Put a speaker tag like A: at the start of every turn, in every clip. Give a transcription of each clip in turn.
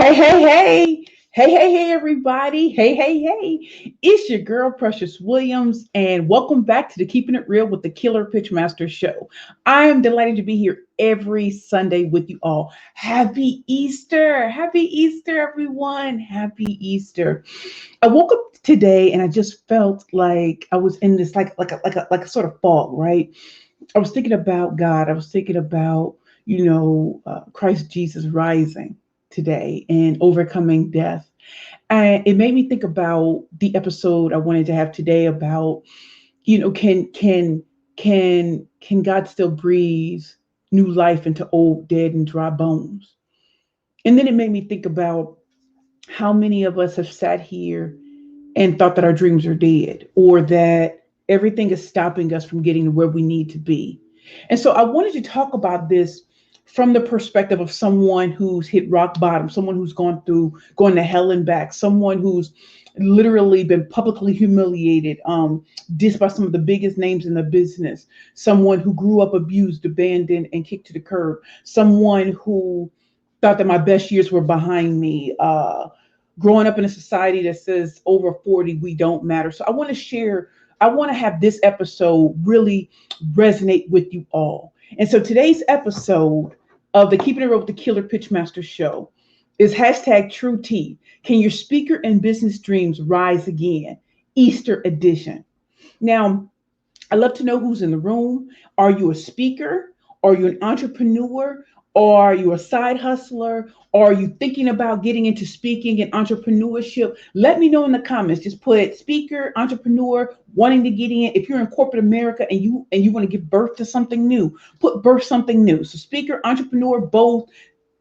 A: Hey, hey, hey. Hey, everybody. Hey. It's your girl, Precious Williams, and welcome back to the Keeping It Real with the Killer Pitchmaster show. I am delighted to be here every Sunday with you all. Happy Easter. Happy Easter, everyone. Happy Easter. I woke up today and I just felt like I was in this like a sort of fog, right? I was thinking about God. I was thinking about, Christ Jesus rising today and overcoming death. And it made me think about the episode I wanted to have today about, can God still breathe new life into old, dead, and dry bones? And then it made me think about how many of us have sat here and thought that our dreams are dead or that everything is stopping us from getting to where we need to be. And so I wanted to talk about this from the perspective of someone who's hit rock bottom, someone who's going to hell and back, someone who's literally been publicly humiliated, dissed by some of the biggest names in the business, someone who grew up abused, abandoned, and kicked to the curb, someone who thought that my best years were behind me, growing up in a society that says over 40 we don't matter. So I want to have this episode really resonate with you all. And so today's episode of the Keeping It Real with the Killer Pitchmaster show is hashtag True T. Can your speaker and business dreams rise again? Easter edition. Now, I love to know who's in the room. Are you a speaker? Are you an entrepreneur? Are you a side hustler? Are you thinking about getting into speaking and entrepreneurship? Let me know in the comments. Just put speaker, entrepreneur, wanting to get in. If you're in corporate America and you want to give birth to something new, put birth something new. So speaker, entrepreneur, both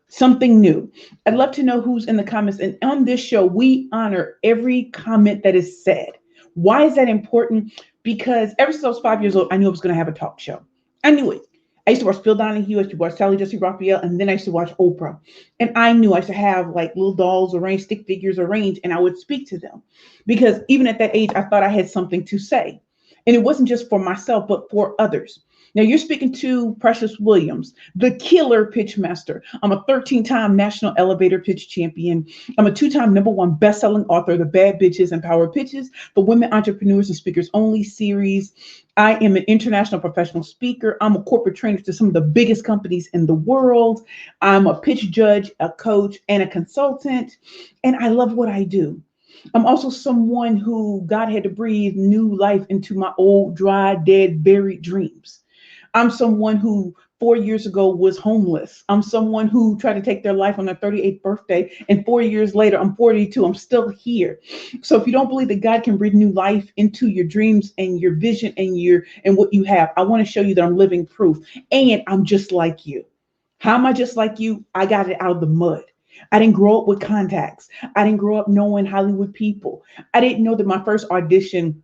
A: something new. I'd love to know who's in the comments. And on this show, we honor every comment that is said. Why is that important? Because ever since I was 5 years old, I knew I was going to have a talk show. I knew it. I used to watch Phil Donahue, I used to watch Sally Jesse Raphael, and then I used to watch Oprah. And I knew I used to have like little dolls arranged, stick figures arranged, and I would speak to them. Because even at that age, I thought I had something to say. And it wasn't just for myself, but for others. Now you're speaking to Precious Williams, the killer pitch master. I'm a 13-time national elevator pitch champion. I'm a 2-time #1 best-selling author of the Bad Bitches and Power Pitches for Women Entrepreneurs and Speakers Only series. I am an international professional speaker. I'm a corporate trainer to some of the biggest companies in the world. I'm a pitch judge, a coach, and a consultant. And I love what I do. I'm also someone who God had to breathe new life into my old, dry, dead, buried dreams. I'm someone who 4 years ago was homeless. I'm someone who tried to take their life on their 38th birthday. And 4 years later, I'm 42. I'm still here. So if you don't believe that God can breathe new life into your dreams and your vision and what you have, I want to show you that I'm living proof. And I'm just like you. How am I just like you? I got it out of the mud. I didn't grow up with contacts. I didn't grow up knowing Hollywood people. I didn't know that my first audition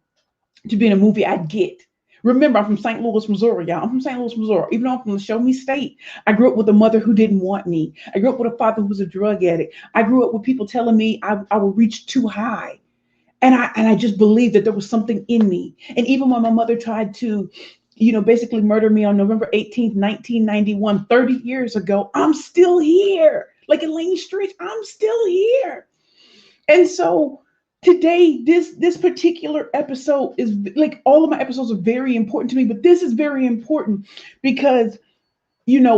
A: to be in a movie I'd get. Remember, I'm from St. Louis, Missouri, y'all. I'm from St. Louis, Missouri. Even though I'm from the Show Me State, I grew up with a mother who didn't want me. I grew up with a father who was a drug addict. I grew up with people telling me I would reach too high. And I just believed that there was something in me. And even when my mother tried to, basically murder me on November 18th, 1991, 30 years ago, I'm still here. Like Elaine Street, I'm still here. And so today, this particular episode is like all of my episodes are very important to me, but this is very important because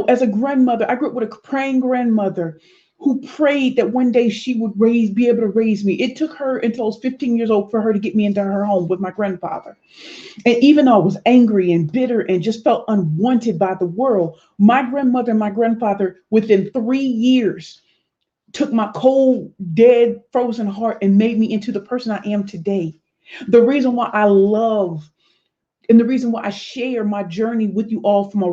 A: as a grandmother, I grew up with a praying grandmother who prayed that one day she would be able to raise me. It took her until I was 15 years old for her to get me into her home with my grandfather. And even though I was angry and bitter and just felt unwanted by the world, my grandmother and my grandfather, within 3 years, took my cold, dead, frozen heart and made me into the person I am today. The reason why I love and the reason why I share my journey with you all from an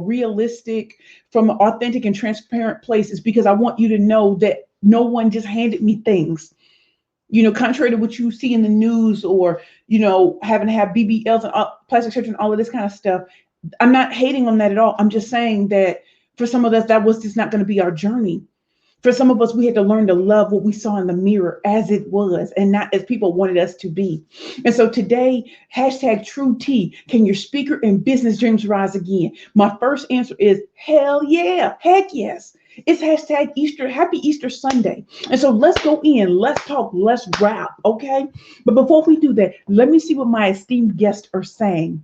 A: authentic and transparent place is because I want you to know that no one just handed me things. Contrary to what you see in the news or, having to have BBLs and plastic surgery and all of this kind of stuff. I'm not hating on that at all. I'm just saying that for some of us, that was just not going to be our journey. For some of us, we had to learn to love what we saw in the mirror as it was and not as people wanted us to be. And so today, hashtag True T, can your speaker and business dreams rise again? My first answer is hell yeah, heck yes. It's hashtag Easter, happy Easter Sunday. And so let's go in, let's talk, let's rap, okay? But before we do that, let me see what my esteemed guests are saying.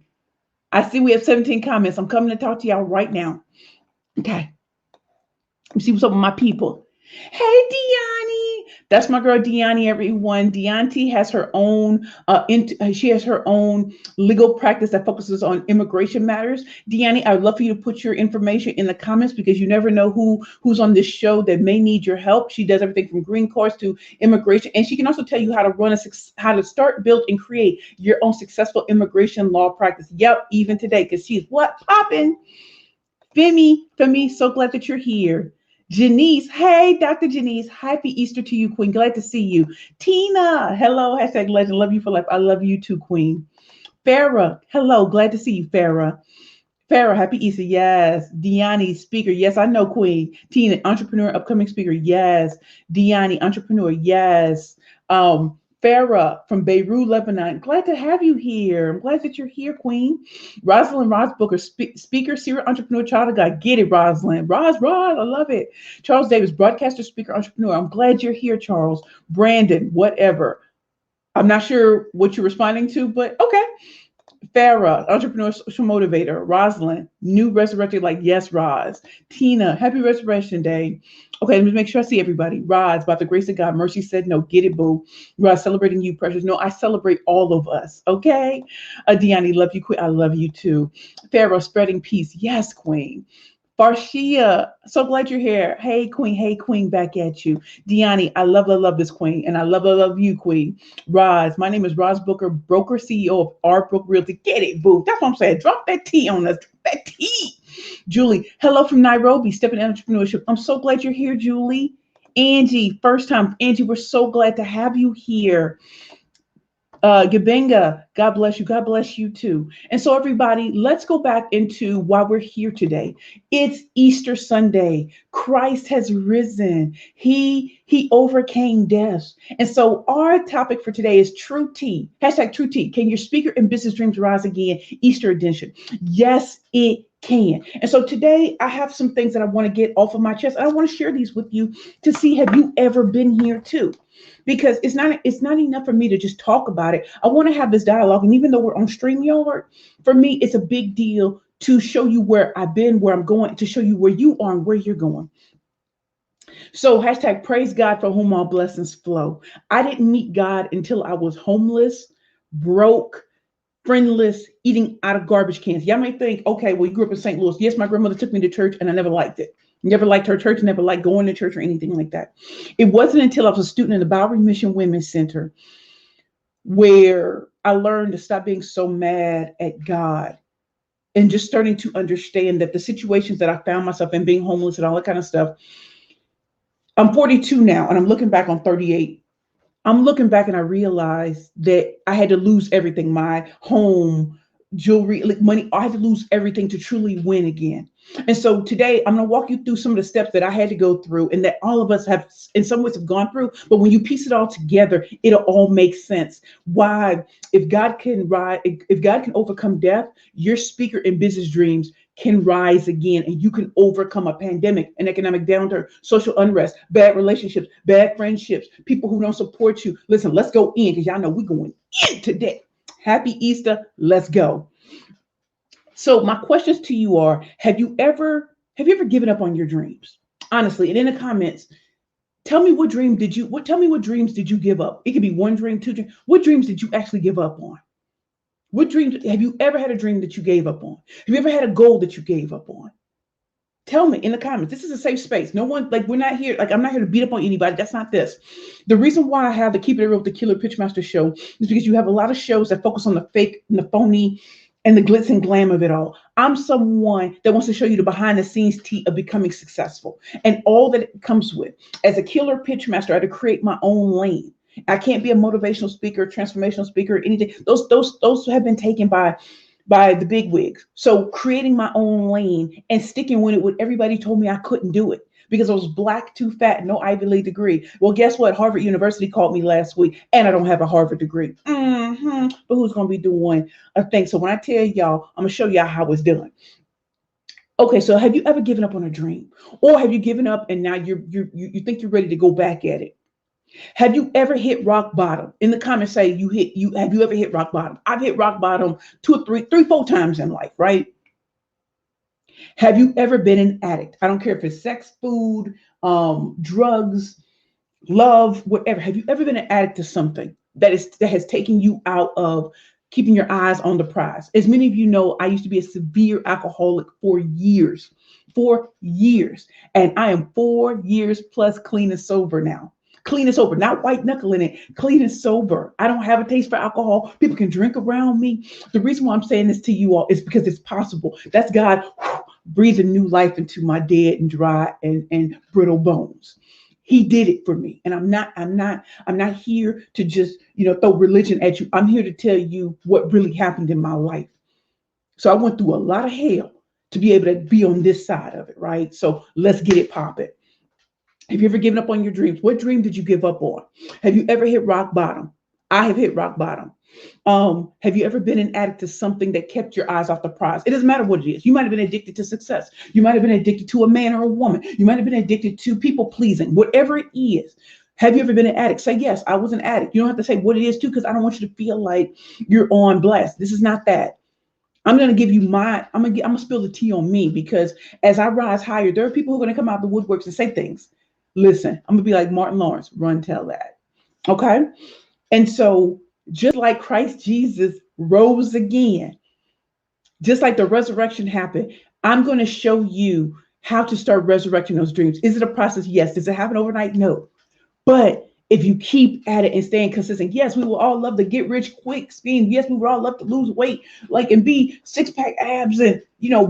A: I see we have 17 comments. I'm coming to talk to y'all right now. Okay. Let me see what's up with my people. Hey, Deani. That's my girl, Deani, everyone. Deanti has her own, she has her own legal practice that focuses on immigration matters. Deani, I would love for you to put your information in the comments because you never know who's on this show that may need your help. She does everything from green cards to immigration. And she can also tell you how to how to start, build, and create your own successful immigration law practice. Yep, even today, because she's what? Popping. Femi, so glad that you're here. Janice, hey, Dr. Janice, happy Easter to you, Queen. Glad to see you. Tina, hello, hashtag legend, love you for life. I love you too, Queen. Farah, hello, glad to see you, Farah. Farah, happy Easter, yes. Deani, speaker, yes, I know, Queen. Tina, entrepreneur, upcoming speaker, yes. Deani, entrepreneur, yes. Farah from Beirut, Lebanon. Glad to have you here. I'm glad that you're here, Queen. Rosalind Rosbooker, speaker, serial entrepreneur, child of God. Get it, Rosalind. Roz, I love it. Charles Davis, broadcaster, speaker, entrepreneur. I'm glad you're here, Charles. Brandon, whatever. I'm not sure what you're responding to, but okay. Farah, entrepreneur, social motivator. Rosalind, new resurrected, like, yes, Roz. Tina, happy resurrection day. Okay, let me make sure I see everybody. Roz, by the grace of God, Mercy said no, get it, boo. Roz, celebrating you, precious. No, I celebrate all of us, okay? Deani, love you, Queen. I love you too. Farah, spreading peace. Yes, Queen. Farshia, so glad you're here. Hey, Queen, back at you. Deani, I love this Queen, and I love you, Queen. Roz, my name is Roz Booker, broker, CEO of Art Brook Realty. Get it, boo. That's what I'm saying. Drop that T on us. Drop that T. Julie, hello from Nairobi, stepping in entrepreneurship. I'm so glad you're here, Julie. Angie, first time. Angie, we're so glad to have you here. Gabenga, God bless you. God bless you too. And so, everybody, let's go back into why we're here today. It's Easter Sunday. Christ has risen. He overcame death. And so, our topic for today is True T. Hashtag True T. Can your speaker and business dreams rise again? Easter edition. Yes, it can. And so today I have some things that I want to get off of my chest. And I want to share these with you to see, have you ever been here too? Because it's not enough for me to just talk about it. I want to have this dialogue. And even though we're on StreamYard, for me, it's a big deal to show you where I've been, where I'm going, to show you where you are and where you're going. So hashtag praise God for whom all blessings flow. I didn't meet God until I was homeless, broke, friendless, eating out of garbage cans. Y'all may think, okay, well, you grew up in St. Louis. Yes, my grandmother took me to church and I never liked it. Never liked her church, never liked going to church or anything like that. It wasn't until I was a student in the Bowery Mission Women's Center where I learned to stop being so mad at God and just starting to understand that the situations that I found myself in, being homeless and all that kind of stuff. I'm 42 now and I'm looking back on 38. I'm looking back and I realized that I had to lose everything, my home, jewelry, like money. I had to lose everything to truly win again. And so today I'm going to walk you through some of the steps that I had to go through and that all of us have in some ways have gone through. But when you piece it all together, it'll all make sense. Why, if God can overcome death, your speaker and business dreams can rise again, and you can overcome a pandemic, an economic downturn, social unrest, bad relationships, bad friendships, people who don't support you. Listen, let's go in because y'all know we're going in today. Happy Easter. Let's go. So my questions to you are, have you ever given up on your dreams? Honestly, and in the comments, tell me what dreams did you give up? It could be one dream, two dreams. What dreams did you actually give up on? What dreams have you ever had a dream that you gave up on? Have you ever had a goal that you gave up on? Tell me in the comments. This is a safe space. No one, like, we're not here. Like, I'm not here to beat up on anybody. That's not this. The reason why I have the Keep It Real with the Killer Pitchmaster show is because you have a lot of shows that focus on the fake and the phony and the glitz and glam of it all. I'm someone that wants to show you the behind the scenes tea of becoming successful and all that it comes with. As a killer pitchmaster, I had to create my own lane. I can't be a motivational speaker, transformational speaker, anything. Those have been taken by the big wigs. So creating my own lane and sticking with it when everybody told me I couldn't do it because I was black, too fat, no Ivy League degree. Well, guess what? Harvard University called me last week and I don't have a Harvard degree. But who's going to be doing a thing? So when I tell y'all, I'm going to show y'all how it's done. Okay, so have you ever given up on a dream, or have you given up and now you think you're ready to go back at it? Have you ever hit rock bottom? In the comments, say you have you ever hit rock bottom? I've hit rock bottom two or three, four times in life, right? Have you ever been an addict? I don't care if it's sex, food, drugs, love, whatever. Have you ever been an addict to something that has taken you out of keeping your eyes on the prize? As many of you know, I used to be a severe alcoholic for years, and I am 4 years plus clean and sober now. Clean and sober, not white knuckling it, clean and sober. I don't have a taste for alcohol. People can drink around me. The reason why I'm saying this to you all is because it's possible. That's God breathing new life into my dead and dry and brittle bones. He did it for me. And I'm not here to just, throw religion at you. I'm here to tell you what really happened in my life. So I went through a lot of hell to be able to be on this side of it, right? So let's get it popping. Have you ever given up on your dreams? What dream did you give up on? Have you ever hit rock bottom? I have hit rock bottom. Have you ever been an addict to something that kept your eyes off the prize? It doesn't matter what it is. You might have been addicted to success. You might have been addicted to a man or a woman. You might have been addicted to people pleasing, whatever it is. Have you ever been an addict? Say, yes, I was an addict. You don't have to say what it is too, because I don't want you to feel like you're on blast. This is not that. I'm going to give you I'm going to spill the tea on me, because as I rise higher, there are people who are going to come out the woodworks and say things. Listen, I'm going to be like Martin Lawrence, run, tell that. Okay. And so just like Christ Jesus rose again, just like the resurrection happened, I'm going to show you how to start resurrecting those dreams. Is it a process? Yes. Does it happen overnight? No. But if you keep at it and staying consistent, yes, we will all love the get rich quick scheme. Yes, we would all love to lose weight, and be six-pack abs and,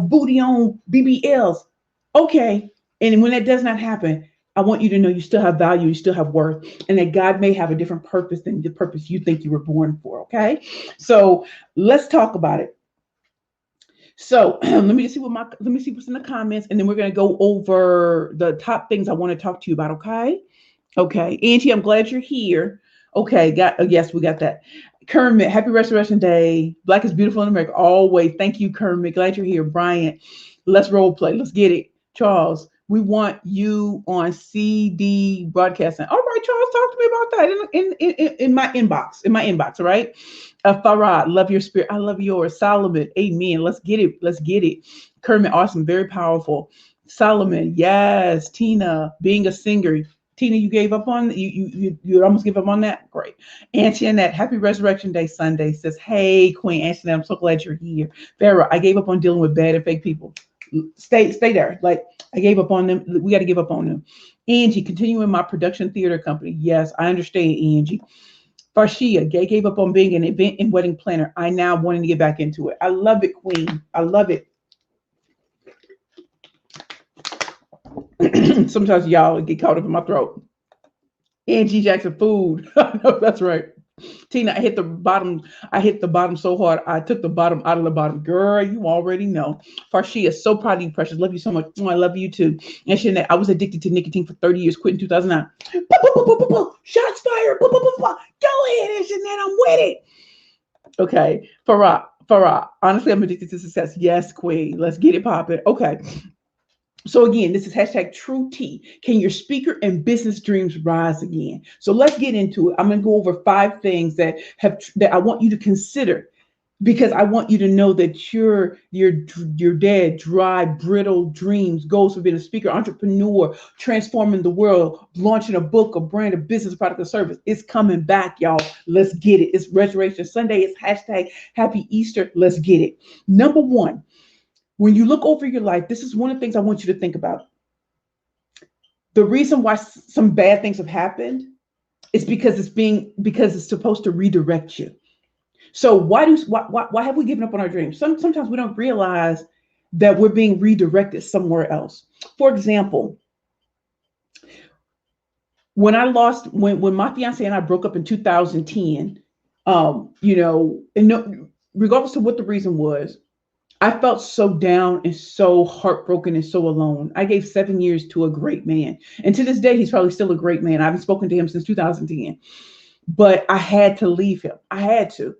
A: booty on BBLs. Okay. And when that does not happen, I want you to know you still have value, you still have worth, and that God may have a different purpose than the purpose you think you were born for. Okay. So let's talk about it. So let me see what's in the comments, and then we're going to go over the top things I want to talk to you about. Okay. Okay, Angie, I'm glad you're here. Okay, yes, we got that. Kermit, happy Restoration Day. Black is beautiful in America. Always. Thank you, Kermit. Glad you're here. Brian, let's role play. Let's get it. Charles, we want you on CD broadcasting. All right, Charles, talk to me about that in my inbox. In my inbox, all right? Farad, love your spirit. I love yours. Solomon, amen. Let's get it. Let's get it. Kermit, awesome. Very powerful. Solomon, yes. Tina, being a singer. Tina, you gave up on you almost gave up on that. Great. Antoinette, happy Resurrection Day Sunday, says, hey, Queen Antoinette, I'm so glad you're here. Farrah, I gave up on dealing with bad and fake people. Stay there. Like, I gave up on them. We got to give up on them. Angie, continuing my production theater company. Yes, I understand, Angie. Farshia, gave up on being an event and wedding planner. I now wanting to get back into it. I love it, Queen. I love it. Sometimes y'all get caught up in my throat. Angie Jackson, food. That's right. Tina, I hit the bottom so hard. I took the bottom out of the bottom. Girl, you already know. Farshia, so proud of you, Precious. Love you so much. Oh, I love you too. And Shanette, I was addicted to nicotine for 30 years, quit in 2009. Shots fired. Go ahead, Shanette, I'm with it. Okay. Farah, honestly, I'm addicted to success. Yes, Queen. Let's get it popping. Okay. So again, this is hashtag True T. Can your speaker and business dreams rise again? So let's get into it. I'm going to go over 5 things that I want you to consider, because I want you to know that your dead, dry, brittle dreams, goals for being a speaker, entrepreneur, transforming the world, launching a book, a brand, a business, product, or service, it's coming back, y'all. Let's get it. It's Resurrection Sunday. It's hashtag Happy Easter. Let's get it. Number 1. When you look over your life, this is one of the things I want you to think about. The reason why some bad things have happened is because it's supposed to redirect you. So why have we given up on our dreams? Sometimes we don't realize that we're being redirected somewhere else. For example, when my fiance and I broke up in 2010, regardless of what the reason was, I felt so down and so heartbroken and so alone. I gave 7 years to a great man. And to this day, he's probably still a great man. I haven't spoken to him since 2010. But I had to leave him. I had to.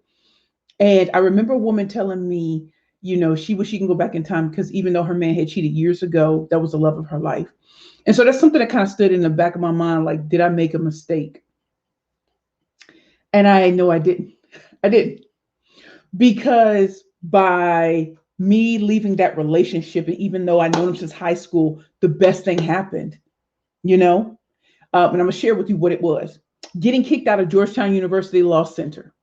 A: And I remember a woman telling me, She wished she can go back in time because even though her man had cheated years ago, that was the love of her life. And so that's something that kind of stood in the back of my mind, like, did I make a mistake? And I know I didn't. I didn't. Because by me leaving that relationship, and even though I known him since high school, the best thing happened, you know? And I'm going to share with you what it was. Getting kicked out of Georgetown University Law Center.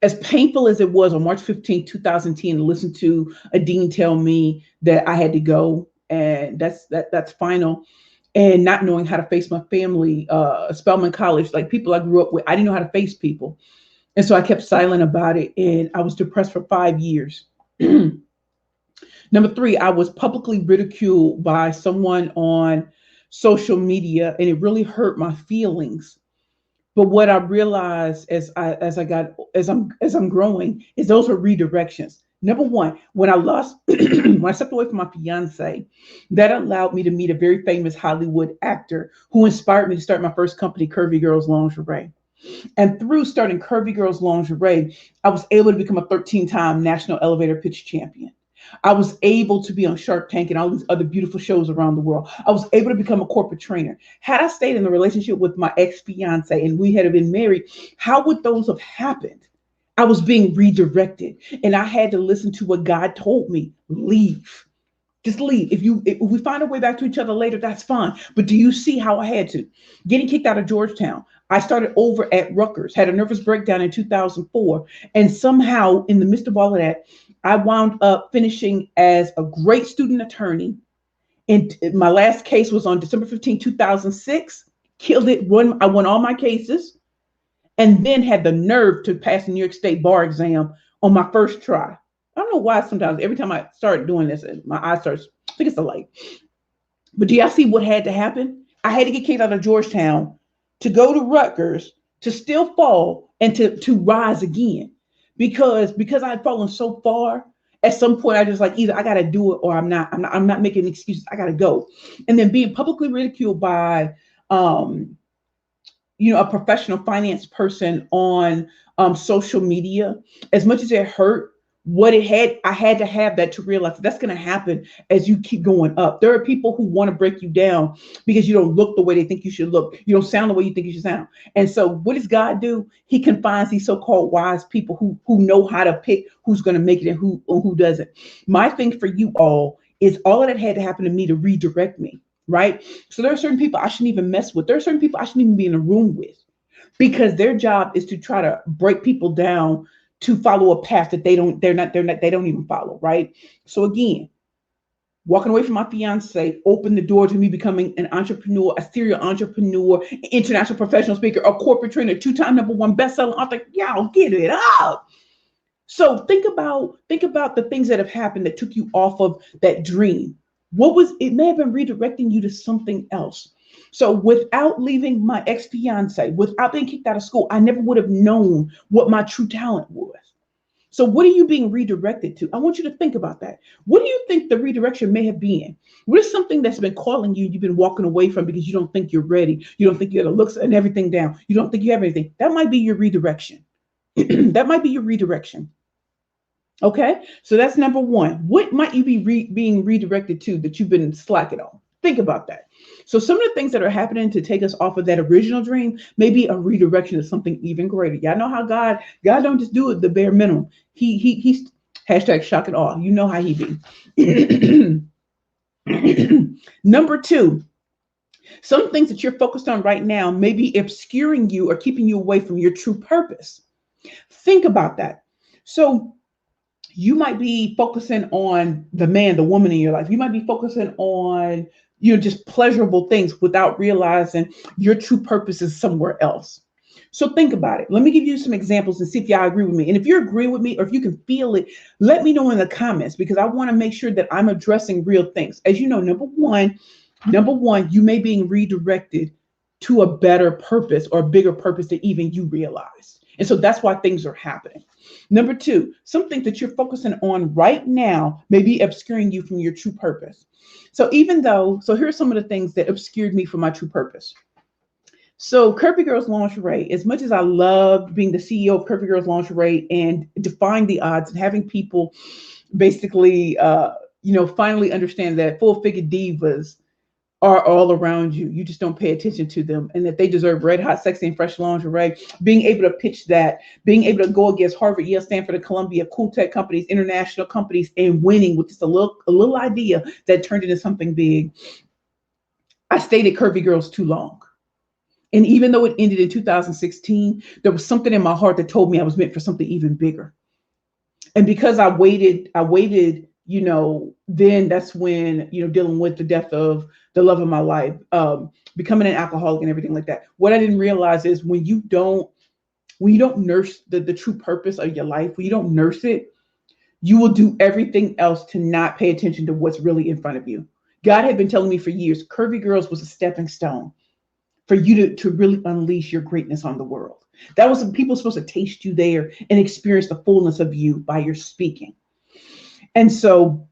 A: As painful as it was on March 15, 2010, to listen to a dean tell me that I had to go, and that's final, and not knowing how to face my family, Spelman College, like people I grew up with, I didn't know how to face people. And so I kept silent about it, and I was depressed for 5 years. Number three, I was publicly ridiculed by someone on social media, and it really hurt my feelings. But what I realized as I'm growing is those are redirections. Number one, when I lost when I stepped away from my fiance, that allowed me to meet a very famous Hollywood actor who inspired me to start my first company, Curvy Girls Lingerie. And through starting Curvy Girls Lingerie, I was able to become a 13-time national elevator pitch champion. I was able to be on Shark Tank and all these other beautiful shows around the world. I was able to become a corporate trainer. Had I stayed in a relationship with my ex-fiance and we had been married, how would those have happened? I was being redirected, and I had to listen to what God told me. Leave. Just leave. If we find a way back to each other later, that's fine. But do you see how I had to? Getting kicked out of Georgetown. I started over at Rutgers, had a nervous breakdown in 2004. And somehow, in the midst of all of that, I wound up finishing as a great student attorney. And my last case was on December 15, 2006. Killed it. I won all my cases. And then had the nerve to pass the New York State bar exam on my first try. I don't know why sometimes every time I start doing this, my eyes starts, I think it's the light. But do y'all see what had to happen? I had to get kicked out of Georgetown to go to Rutgers, to still fall and to rise again. Because I had fallen so far, at some point I just like, either I gotta do it or I'm not making excuses. I gotta go. And then being publicly ridiculed by a professional finance person on social media, as much as it hurt, I had to have that to realize that's going to happen as you keep going up. There are people who want to break you down because you don't look the way they think you should look. You don't sound the way you think you should sound. And so what does God do? He confines these so-called wise people who know how to pick who's going to make it and who doesn't. My thing for you all is all of that had to happen to me to redirect me. Right? So there are certain people I shouldn't even mess with. There are certain people I shouldn't even be in a room with because their job is to try to break people down to follow a path that they don't even follow. Right? So again, walking away from my fiance opened the door to me becoming an entrepreneur, a serial entrepreneur, an international professional speaker, a corporate trainer, 2-time #1 bestselling author. Y'all get it up. So think about the things that have happened that took you off of that dream. It may have been redirecting you to something else. So without leaving my ex-fiance, without being kicked out of school, I never would have known what my true talent was. So what are you being redirected to? I want you to think about that. What do you think the redirection may have been? What is something that's been calling you, you've been walking away from because you don't think you're ready? You don't think you have the looks and everything down. You don't think you have anything. That might be your redirection. That might be your redirection. Okay, so that's number one. What might you be being redirected to that you've been slacking on? Think about that. So some of the things that are happening to take us off of that original dream may be a redirection to something even greater. Y'all know how God don't just do it the bare minimum. He's hashtag shock and awe. You know how he be. Number two, some things that you're focused on right now may be obscuring you or keeping you away from your true purpose. Think about that. So you might be focusing on the man, the woman in your life. You might be focusing on, just pleasurable things without realizing your true purpose is somewhere else. So think about it. Let me give you some examples and see if y'all agree with me. And if you agree with me or if you can feel it, let me know in the comments because I want to make sure that I'm addressing real things. As you know, number one, you may be redirected to a better purpose or a bigger purpose than even you realize. And so that's why things are happening. Number two, something that you're focusing on right now may be obscuring you from your true purpose. So here's some of the things that obscured me from my true purpose. So Curvy Girls Lingerie, as much as I loved being the CEO of Curvy Girls Lingerie and defying the odds and having people basically, finally understand that full figure divas are all around you. You just don't pay attention to them, and that they deserve red hot, sexy, and fresh lingerie. Being able to pitch that, being able to go against Harvard, Yale, Stanford, and Columbia, cool tech companies, international companies, and winning with just a little idea that turned into something big. I stayed at Curvy Girls too long. And even though it ended in 2016, there was something in my heart that told me I was meant for something even bigger. And because I waited, then that's when, dealing with the death of the love of my life, becoming an alcoholic and everything like that. What I didn't realize is when you don't nurse the true purpose of your life, when you don't nurse it, you will do everything else to not pay attention to what's really in front of you. God had been telling me for years, Curvy Girls was a stepping stone for you to really unleash your greatness on the world. That was people supposed to taste you there and experience the fullness of you by your speaking. And so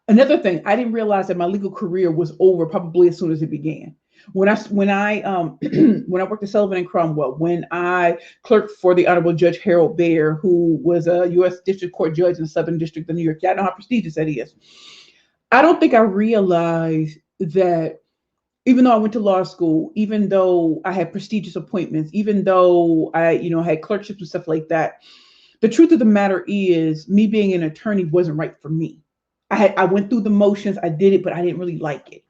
A: another thing, I didn't realize that my legal career was over probably as soon as it began. When I when I worked at Sullivan and Cromwell, when I clerked for the Honorable Judge Harold Baer, who was a U.S. District Court judge in the Southern District of New York. Y'all know how prestigious that is. I don't think I realized that even though I went to law school, even though I had prestigious appointments, even though I, had clerkships and stuff like that, the truth of the matter is me being an attorney wasn't right for me. I went through the motions, I did it, but I didn't really like it.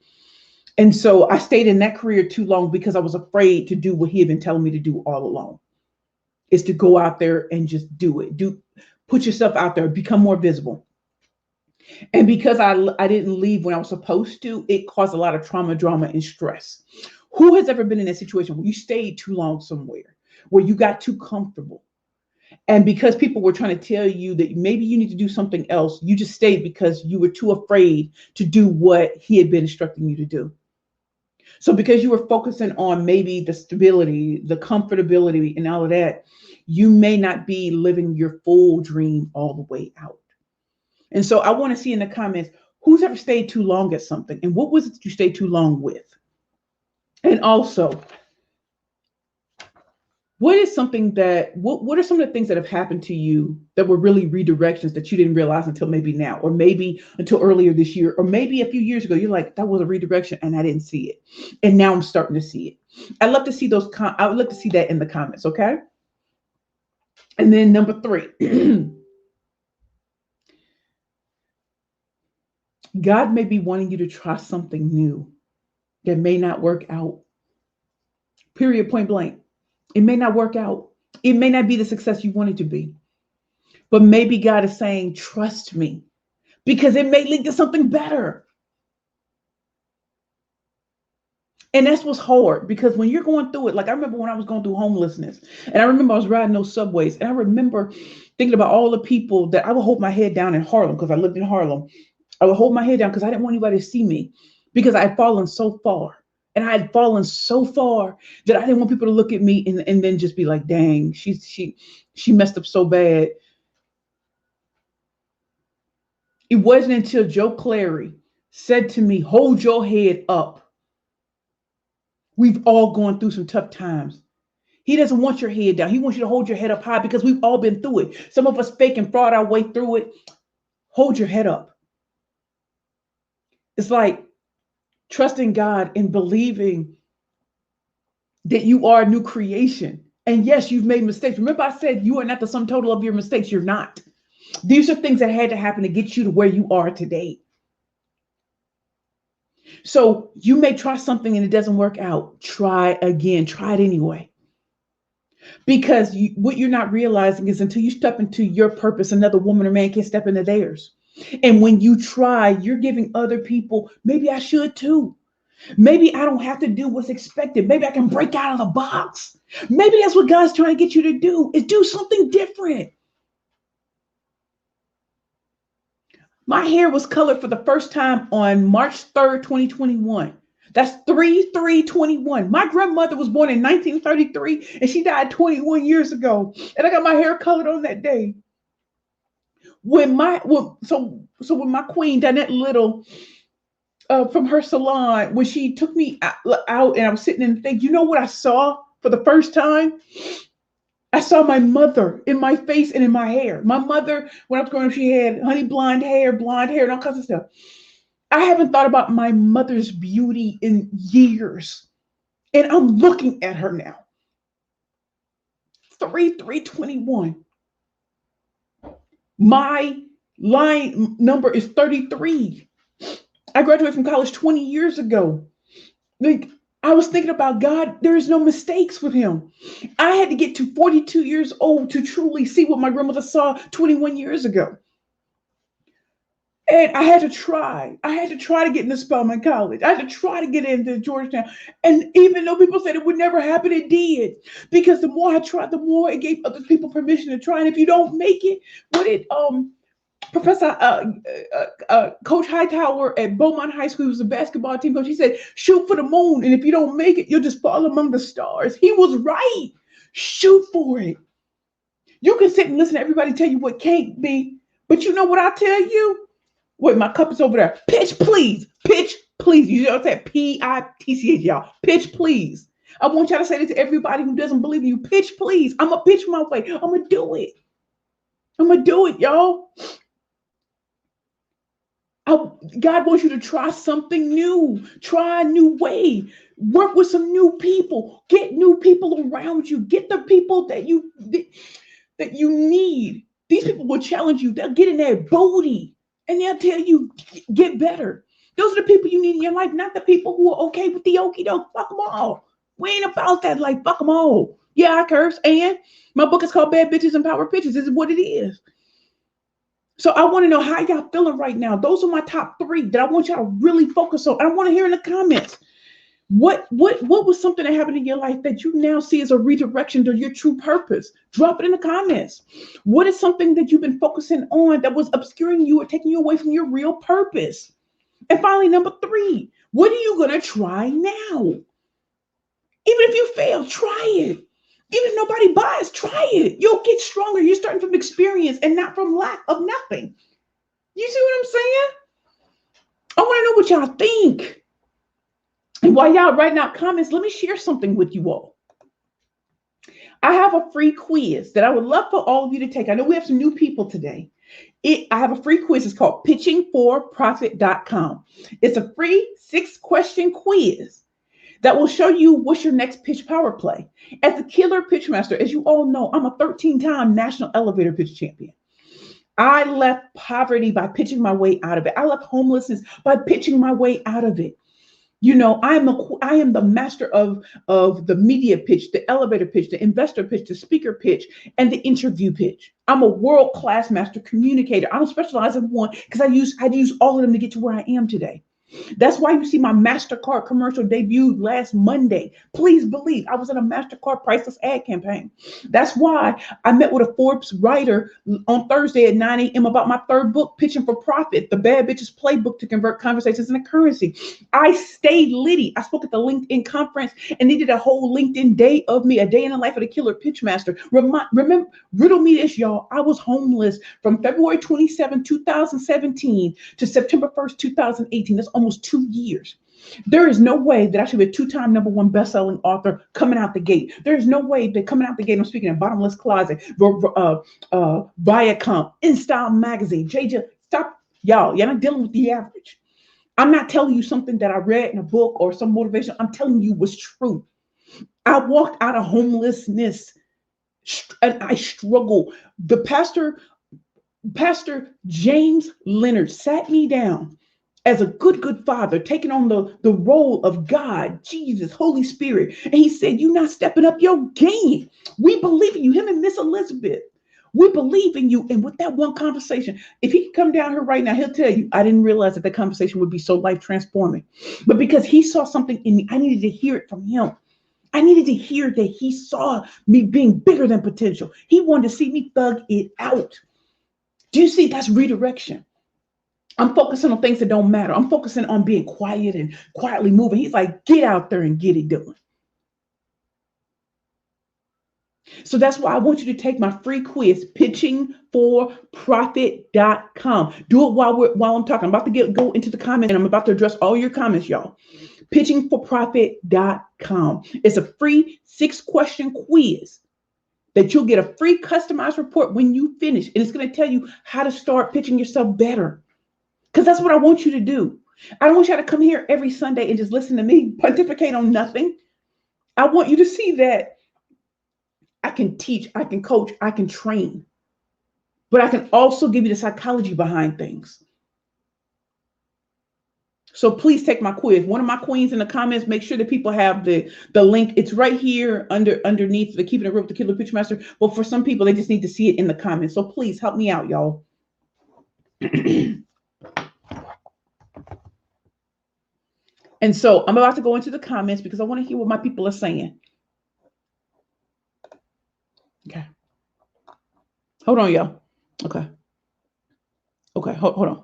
A: And so I stayed in that career too long because I was afraid to do what he had been telling me to do all along. Is to go out there and just do it. Put yourself out there, become more visible. And because I didn't leave when I was supposed to, it caused a lot of trauma, drama, and stress. Who has ever been in that situation where you stayed too long somewhere, where you got too comfortable? And because people were trying to tell you that maybe you need to do something else, you just stayed because you were too afraid to do what he had been instructing you to do. So because you were focusing on maybe the stability, the comfortability, and all of that, you may not be living your full dream all the way out. And so I want to see in the comments, who's ever stayed too long at something, and what was it that you stayed too long with? And also, what are some of the things that have happened to you that were really redirections that you didn't realize until maybe now, or maybe until earlier this year, or maybe a few years ago, you're like, that was a redirection and I didn't see it. And now I'm starting to see it. I'd love to see I would love to see that in the comments. Okay. And then number 3, God may be wanting you to try something new that may not work out. Period, point blank. It may not work out. It may not be the success you want it to be. But maybe God is saying, trust me, because it may lead to something better. And that's what's hard, because when you're going through it, like I remember when I was going through homelessness, and I remember I was riding those subways, and I remember thinking about all the people that I would hold my head down in Harlem, because I lived in Harlem. I would hold my head down because I didn't want anybody to see me, because I had fallen so far. And I had fallen so far that I didn't want people to look at me and then just be like, dang, she messed up so bad. It wasn't until Joe Clary said to me, hold your head up. We've all gone through some tough times. He doesn't want your head down. He wants you to hold your head up high, because we've all been through it. Some of us fake and fraud our way through it. Hold your head up. It's like trusting God and believing that you are a new creation. And yes, you've made mistakes. Remember, I said you are not the sum total of your mistakes. You're not. These are things that had to happen to get you to where you are today. So you may try something and it doesn't work out. Try again. Try it anyway. Because what you're not realizing is until you step into your purpose, another woman or man can't step into theirs. And when you try, you're giving other people, maybe I should too. Maybe I don't have to do what's expected. Maybe I can break out of the box. Maybe that's what God's trying to get you to do, is do something different. My hair was colored for the first time on March 3rd, 2021. That's 3/3/21. My grandmother was born in 1933 and she died 21 years ago. And I got my hair colored on that day. When my when my queen Danette Little from her salon, when she took me out and I was sitting in the thing, you know what I saw for the first time? I saw my mother in my face and in my hair. My mother, when I was growing up, she had honey blonde hair, and all kinds of stuff. I haven't thought about my mother's beauty in years. And I'm looking at her now. 321. My line number is 33. I graduated from college 20 years ago. Like, I was thinking about God, there is no mistakes with him. I had to get to 42 years old to truly see what my grandmother saw 21 years ago. And I had to try. I had to try to get into Spelman College. I had to try to get into Georgetown. And even though people said it would never happen, it did. Because the more I tried, the more it gave other people permission to try. And if you don't make it, what did Professor Coach Hightower at Beaumont High School, who was a basketball team coach, he said, shoot for the moon. And if you don't make it, you'll just fall among the stars. He was right. Shoot for it. You can sit and listen to everybody tell you what can't be. But you know what I tell you? Wait, my cup is over there. Pitch, please. Pitch, please. You know what I'm saying? P-I-T-C-H, y'all. Pitch, please. I want y'all to say this to everybody who doesn't believe in you. Pitch, please. I'm going to pitch my way. I'm going to do it. I'm going to do it, y'all. God wants you to try something new. Try a new way. Work with some new people. Get new people around you. Get the people that you need. These people will challenge you. They'll get in there booty. And they'll tell you, get better. Those are the people you need in your life, not the people who are okay with the okie doke. Fuck them all. We ain't about that. Like, fuck them all. Yeah, I curse. And my book is called Bad Bitches and Power Bitches. This is what it is. So I want to know how y'all feeling right now. Those are my top 3 that I want y'all to really focus on. I want to hear in the comments. What was something that happened in your life that you now see as a redirection to your true purpose? Drop it in the comments. What is something that you've been focusing on that was obscuring you or taking you away from your real purpose? And finally, number 3, what are you going to try now? Even if you fail, try it. Even if nobody buys, try it. You'll get stronger. You're starting from experience and not from lack of nothing. You see what I'm saying? I want to know what y'all think. And while y'all writing out comments, let me share something with you all. I have a free quiz that I would love for all of you to take. I know we have some new people today. I have a free quiz. It's called pitchingforprofit.com. It's a free 6-question quiz that will show you what's your next pitch power play. As a killer pitch master, as you all know, I'm a 13-time national elevator pitch champion. I left poverty by pitching my way out of it. I left homelessness by pitching my way out of it. You know, I am the master of the media pitch, the elevator pitch, the investor pitch, the speaker pitch, and the interview pitch. I'm a world-class master communicator. I don't specialize in one because I use all of them to get to where I am today. That's why you see my MasterCard commercial debuted last Monday. Please believe I was in a MasterCard priceless ad campaign. That's why I met with a Forbes writer on Thursday at 9 a.m. about my 3rd book, Pitching for Profit, the Bad Bitches Playbook to Convert Conversations into Currency. I stayed litty. I spoke at the LinkedIn conference and they did a whole LinkedIn day of me, a day in the life of the killer pitch master. Remember, riddle me this, y'all. I was homeless from February 27, 2017 to September 1st, 2018. That's almost 2 years. There is no way that I should be a 2-time #1 best-selling author coming out the gate. There is no way that coming out the gate, I'm speaking at Bottomless Closet, Viacom, InStyle Magazine, JJ, stop, y'all not dealing with the average. I'm not telling you something that I read in a book or some motivation. I'm telling you what's true. I walked out of homelessness and I struggled. The Pastor James Leonard sat me down as a good father, taking on the role of God, Jesus, Holy Spirit. And he said, you're not stepping up your game. We believe in you. Him and Miss Elizabeth, we believe in you. And with that one conversation, if he could come down here right now, he'll tell you, I didn't realize that the conversation would be so life transforming. But because he saw something in me, I needed to hear it from him. I needed to hear that he saw me being bigger than potential. He wanted to see me thug it out. Do you see? That's redirection. I'm focusing on things that don't matter. I'm focusing on being quiet and quietly moving. He's like, get out there and get it done. So that's why I want you to take my free quiz, pitchingforprofit.com. Do it while I'm talking. I'm about to go into the comments and I'm about to address all your comments, y'all. Pitchingforprofit.com. It's a free 6-question quiz that you'll get a free customized report when you finish. And it's going to tell you how to start pitching yourself better. Because that's what I want you to do. I don't want you to come here every Sunday and just listen to me pontificate on nothing. I want you to see that I can teach, I can coach, I can train, but I can also give you the psychology behind things. So please take my quiz. One of my queens in the comments, make sure that people have the link. It's right here underneath the Keeping It Real with the Killer Pitch Master. But for some people, they just need to see it in the comments. So please help me out, y'all. And so I'm about to go into the comments because I want to hear what my people are saying. Okay. Hold on, y'all. Okay. Okay, hold on.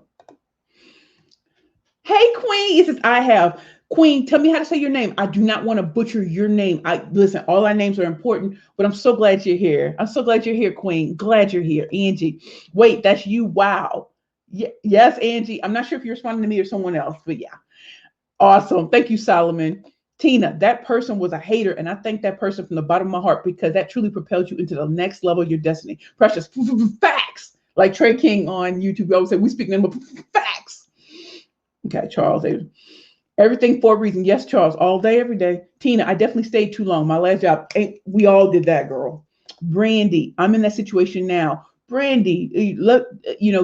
A: Hey, Queen. It says, I have. Queen, tell me how to say your name. I do not want to butcher your name. Listen, all our names are important, but I'm so glad you're here. I'm so glad you're here, Queen. Glad you're here. Angie. Wait, that's you. Wow. Yes, Angie. I'm not sure if you're responding to me or someone else, but yeah. Awesome. Thank you, Solomon. Tina, that person was a hater, and I thank that person from the bottom of my heart because that truly propelled you into the next level of your destiny. Precious facts. Like Trey King on YouTube, I always say, we speak number facts. Okay, Charles. Everything for a reason. Yes, Charles. All day, every day. Tina, I definitely stayed too long. My last job, we all did that, girl. Brandy, I'm in that situation now. Brandy, look,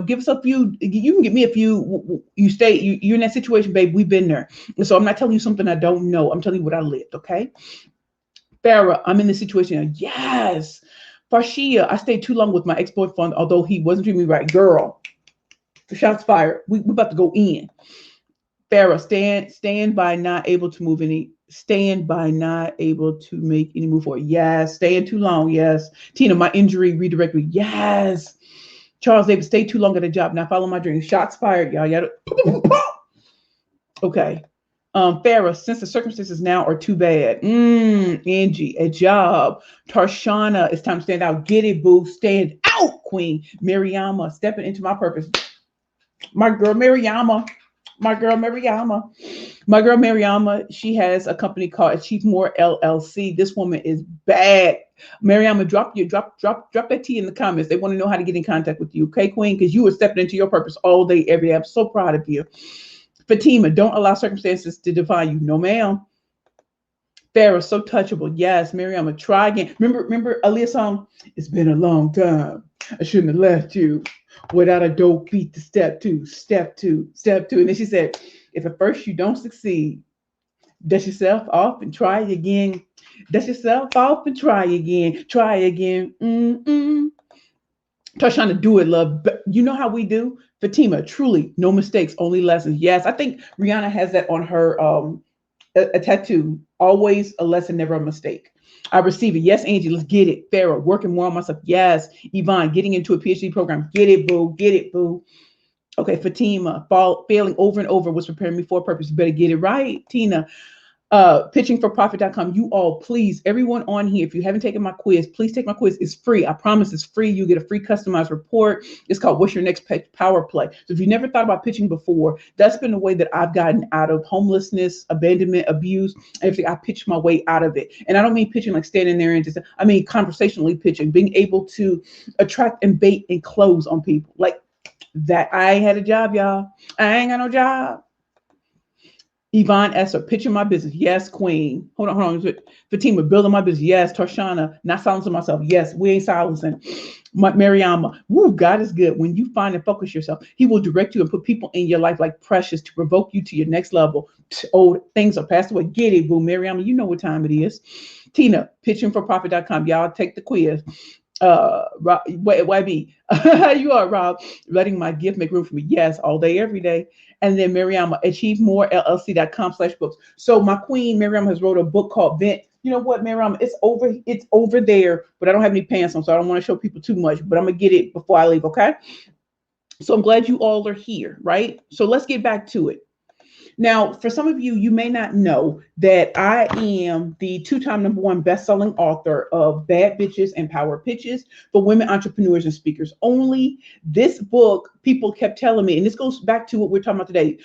A: give us a few. You can give me a few. You're in that situation, babe. We've been there. And so I'm not telling you something I don't know. I'm telling you what I lived, okay? Farrah, I'm in this situation now. Yes. Farshia, I stayed too long with my ex-boyfriend, although he wasn't treating me right. Girl, the shots fired. We're about to go in. Farrah, stand by not able to move any. Stand by not able to make any move forward. Yes. Staying too long. Yes. Tina, my injury redirect me. Yes. Charles David, stay too long at a job. Now follow my dreams. Shots fired, y'all. Okay. Farrah, since the circumstances now are too bad. Angie, a job. Tarshana, it's time to stand out. Get it, boo. Stand out, Queen. Mariama, stepping into my purpose. My girl Mariama. She has a company called Achieve-More LLC. This woman is bad. Mariama, drop that T in the comments. They want to know how to get in contact with you, okay, Queen? Because you are stepping into your purpose all day, every day. I'm so proud of you. Fatima, don't allow circumstances to define you. No, ma'am. Farrah, so touchable. Yes, Mariama, try again. Remember Aaliyah's song? It's been a long time. I shouldn't have left you without a dope beat to step two. And then she said, if at first you don't succeed, dust yourself off and try again. Try again. Trying to do it, love. You know how we do? Fatima, truly, no mistakes, only lessons. Yes, I think Rihanna has that on her a tattoo. Always a lesson, never a mistake. I receive it. Yes, Angie, let's get it. Farrah, working more on myself. Yes. Yvonne, getting into a PhD program. Get it, boo. Okay, Fatima, failing over and over was preparing me for a purpose. You better get it right. Tina, pitchingforprofit.com. You all, please, everyone on here, if you haven't taken my quiz, please take my quiz. It's free. I promise it's free. You get a free customized report. It's called What's Your Next Power Play? So if you never thought about pitching before, that's been the way that I've gotten out of homelessness, abandonment, abuse. Everything. I pitched my way out of it. And I don't mean pitching like standing there and I mean conversationally pitching, being able to attract and bait and close on people. Like that. I ain't had a job, y'all. I ain't got no job. Yvonne Esser, pitching my business. Yes, Queen. Hold on. Fatima, building my business. Yes, Tarshana, not silencing myself. Yes, we ain't silencing. Mariama, woo, God is good. When you find and focus yourself, He will direct you and put people in your life like Precious to provoke you to your next level. Old things are passed away. Get it, boo. Mariama, you know what time it is. Tina, pitchingforprofit.com. Y'all take the quiz. YB, you are, Rob. Letting my gift make room for me. Yes, all day, every day. And then Mariama, achievemorellc.com/books. So my queen, Mariama, has wrote a book called Vent. You know what, Mariama? It's over there, but I don't have any pants on, so I don't want to show people too much, but I'm going to get it before I leave, okay? So I'm glad you all are here, right? So let's get back to it. Now, for some of you, you may not know that I am the 2-time #1 best-selling author of Bad Bitches and Power Pitches for women entrepreneurs and speakers only. This book, people kept telling me, and this goes back to what we're talking about today,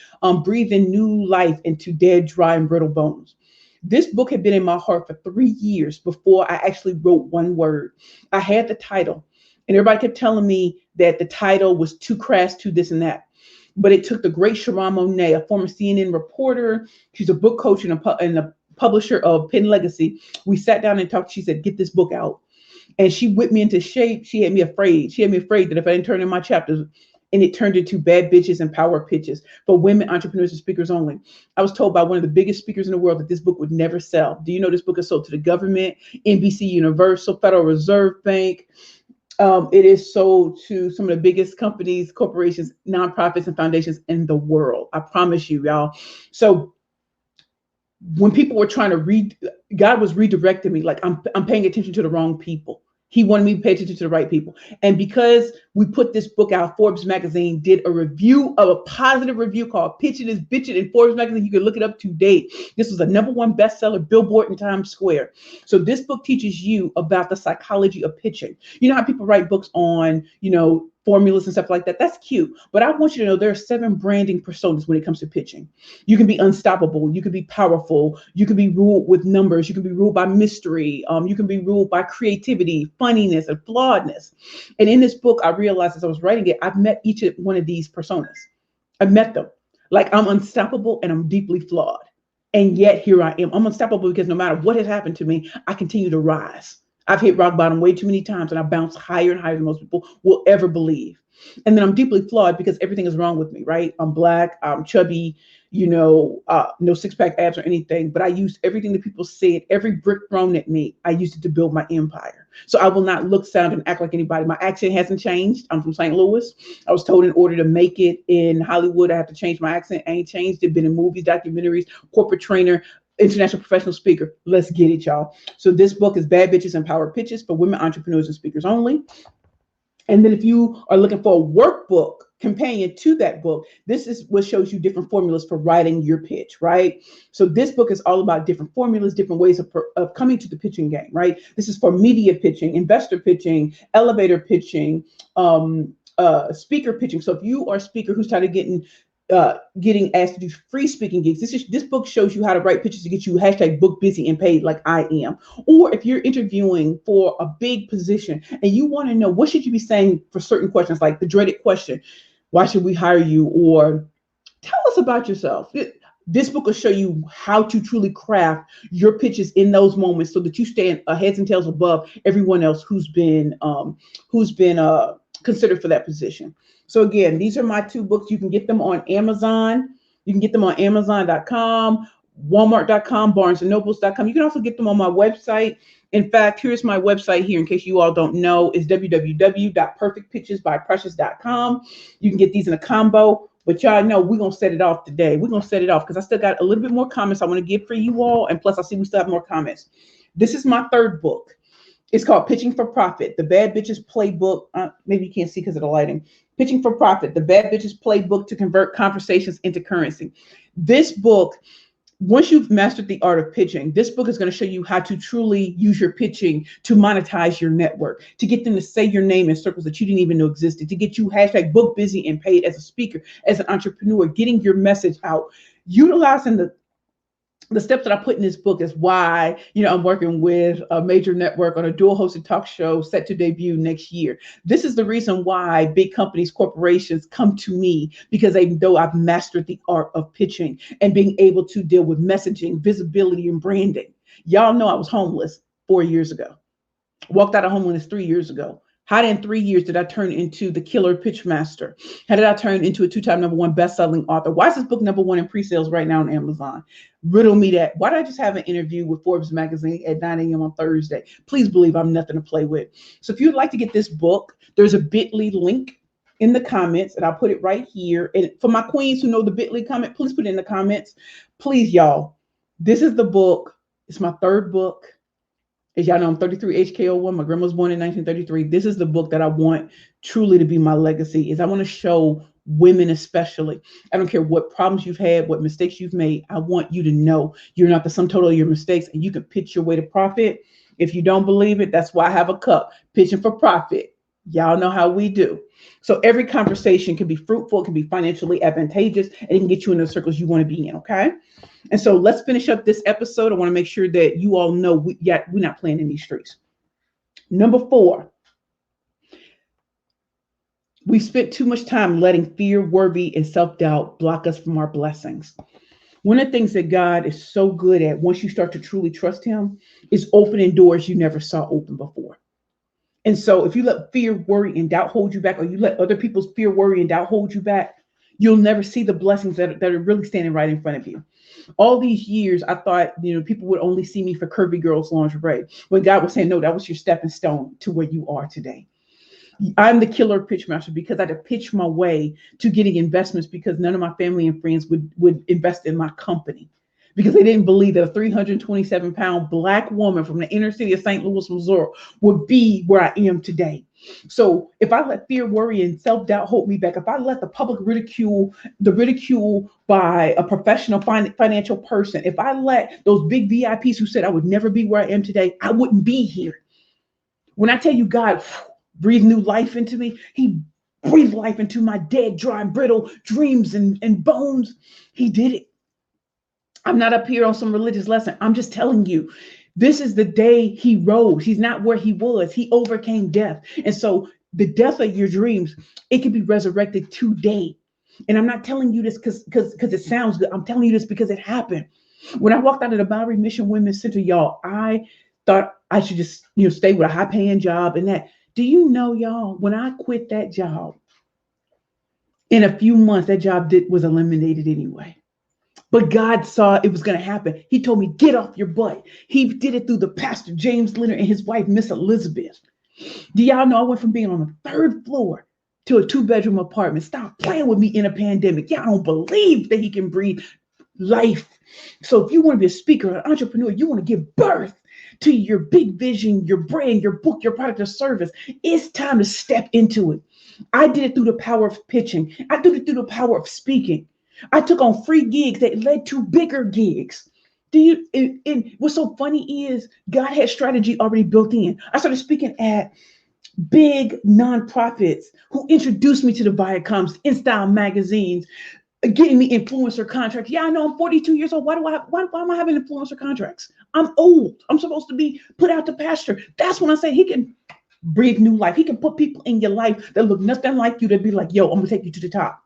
A: breathing new life into dead, dry, and brittle bones. This book had been in my heart for 3 years before I actually wrote one word. I had the title, and everybody kept telling me that the title was too crass, too this and that. But it took the great Sharon Monet, a former CNN reporter. She's a book coach and a publisher of Penn Legacy. We sat down and talked. She said, "Get this book out." And she whipped me into shape. She had me afraid. She had me afraid that if I didn't turn in my chapters, and it turned into Bad Bitches and Power Pitches for women entrepreneurs and speakers only. I was told by one of the biggest speakers in the world that this book would never sell. Do you know this book is sold to the government, NBC Universal, Federal Reserve Bank? It is sold to some of the biggest companies, corporations, nonprofits, and foundations in the world. I promise you, y'all. So when people were trying to read, God was redirecting me. Like I'm paying attention to the wrong people. He wanted me to pay attention to the right people. And because we put this book out, Forbes magazine did a review of a positive review called Pitching is Bitching in Forbes magazine. You can look it up to date. This was a #1 bestseller, Billboard in Times Square. So this book teaches you about the psychology of pitching. You know how people write books on, formulas and stuff like that. That's cute. But I want you to know there are 7 branding personas when it comes to pitching. You can be unstoppable. You can be powerful. You can be ruled with numbers. You can be ruled by mystery. You can be ruled by creativity, funniness, and flawedness. And in this book, I realized as I was writing it, I've met each one of these personas. I've met them. Like I'm unstoppable and I'm deeply flawed. And yet here I am. I'm unstoppable because no matter what has happened to me, I continue to rise. I've hit rock bottom way too many times and I bounce higher and higher than most people will ever believe. And then I'm deeply flawed because everything is wrong with me, right? I'm Black, I'm chubby, no 6-pack abs or anything, but I used everything that people said, every brick thrown at me, I used it to build my empire. So I will not look, sound, and act like anybody. My accent hasn't changed. I'm from St. Louis. I was told in order to make it in Hollywood, I have to change my accent. I ain't changed it. Been in movies, documentaries, corporate trainer, international professional speaker. Let's get it, y'all. So this book is Bad Bitches and Power Pitches for women entrepreneurs and speakers only. And then if you are looking for a workbook companion to that book, this is what shows you different formulas for writing your pitch, right? So this book is all about different formulas, different ways of coming to the pitching game, right? This is for media pitching, investor pitching, elevator pitching, speaker pitching. So if you are a speaker who's trying to getting asked to do free speaking gigs, this book shows you how to write pitches to get you #book busy and paid like I am. Or if you're interviewing for a big position and you want to know what should you be saying for certain questions, like the dreaded question, why should we hire you? Or tell us about yourself. This book will show you how to truly craft your pitches in those moments so that you stand heads and tails above everyone else who's been considered for that position. So again, these are my 2 books. You can get them on Amazon. You can get them on Amazon.com, Walmart.com, BarnesandNobles.com. You can also get them on my website. In fact, here's my website here in case you all don't know. It's www.perfectpitchesbyprecious.com. You can get these in a combo. But y'all know we're going to set it off today. We're going to set it off because I still got a little bit more comments I want to give for you all. And plus, I see we still have more comments. This is my 3rd book. It's called Pitching for Profit, the Bad Bitches Playbook. Maybe you can't see because of the lighting. Pitching for Profit, the Bad Bitches Playbook to Convert Conversations into Currency. This book, once you've mastered the art of pitching, this book is going to show you how to truly use your pitching to monetize your network, to get them to say your name in circles that you didn't even know existed, to get you #book busy and paid as a speaker, as an entrepreneur, getting your message out, utilizing the steps that I put in this book is why, I'm working with a major network on a dual hosted talk show set to debut next year. This is the reason why big companies, corporations come to me, because they know I've mastered the art of pitching and being able to deal with messaging, visibility, and branding. Y'all know I was homeless 4 years ago. Walked out of homelessness 3 years ago. How in 3 years did I turn into the killer pitch master? How did I turn into a 2-time #1 best-selling author? Why is this book #1 in pre-sales right now on Amazon? Riddle me that. Why did I just have an interview with Forbes magazine at 9 a.m. on Thursday? Please believe I'm nothing to play with. So if you'd like to get this book, there's a bit.ly link in the comments, and I'll put it right here. And for my queens who know the bit.ly comment, please put it in the comments. Please, y'all. This is the book. It's my 3rd book. As y'all know, I'm 33 HKO1. My grandma was born in 1933. This is the book that I want truly to be my legacy. I want to show women especially. I don't care what problems you've had, what mistakes you've made. I want you to know you're not the sum total of your mistakes, and you can pitch your way to profit. If you don't believe it, that's why I have a cup. Pitching for Profit. Y'all know how we do. So every conversation can be fruitful, it can be financially advantageous, and it can get you in the circles you want to be in. Okay. And so let's finish up this episode. I want to make sure that you all know we're not playing in these streets. Number 4, we spent too much time letting fear, worry, and self-doubt block us from our blessings. One of the things that God is so good at once you start to truly trust him is opening doors you never saw open before. And so if you let fear, worry, and doubt hold you back, or you let other people's fear, worry, and doubt hold you back, you'll never see the blessings that are really standing right in front of you. All these years, I thought, people would only see me for Curvy Girls lingerie. When God was saying, no, that was your stepping stone to where you are today. I'm the killer pitch master because I had to pitch my way to getting investments because none of my family and friends would invest in my company because they didn't believe that a 327-pound Black woman from the inner city of St. Louis, Missouri would be where I am today. So if I let fear, worry, and self-doubt hold me back, if I let the public ridicule by a professional financial person, if I let those big VIPs who said I would never be where I am today, I wouldn't be here. When I tell you God breathe new life into me, he breathed life into my dead, dry, and brittle dreams and bones. He did it. I'm not up here on some religious lesson. I'm just telling you, this is the day he rose. He's not where he was. He overcame death. And so the death of your dreams, it can be resurrected today. And I'm not telling you this because it sounds good. I'm telling you this because it happened. When I walked out of the Bowery Mission Women's Center, y'all, I thought I should just, stay with a high paying job and that. Do you know, y'all, when I quit that job, in a few months, that job was eliminated anyway. But God saw it was going to happen. He told me, get off your butt. He did it through the pastor, James Leonard, and his wife, Miss Elizabeth. Do y'all know I went from being on the 3rd floor to a 2-bedroom apartment? Stop playing with me in a pandemic. Y'all don't believe that he can breathe life. So if you want to be a speaker, an entrepreneur, you want to give birth to your big vision, your brand, your book, your product or service, it's time to step into it. I did it through the power of pitching. I did it through the power of speaking. I took on free gigs that led to bigger gigs. And what's so funny is God had strategy already built in. I started speaking at big nonprofits who introduced me to the Viacoms, InStyle magazines, getting me influencer contracts. Yeah, I know I'm 42 years old. Why am I having influencer contracts? I'm old. I'm supposed to be put out to pasture. That's when I say he can breathe new life. He can put people in your life that look nothing like you to be like, yo, I'm gonna take you to the top.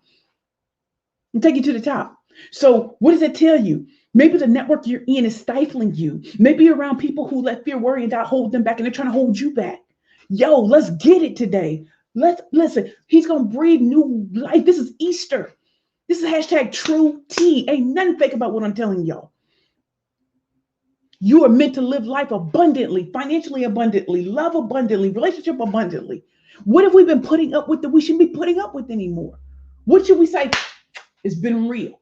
A: I'm take you to the top. So what does it tell you? Maybe the network you're in is stifling you. Maybe you're around people who let fear, worry, and doubt hold them back, and they're trying to hold you back. Yo, let's get it today. Let's listen. He's gonna breathe new life. This is Easter. This is hashtag true T. Ain't nothing fake about what I'm telling y'all. You are meant to live life abundantly, financially abundantly, love abundantly, relationship abundantly. What have we been putting up with that we shouldn't be putting up with anymore? What should we say? It's been real.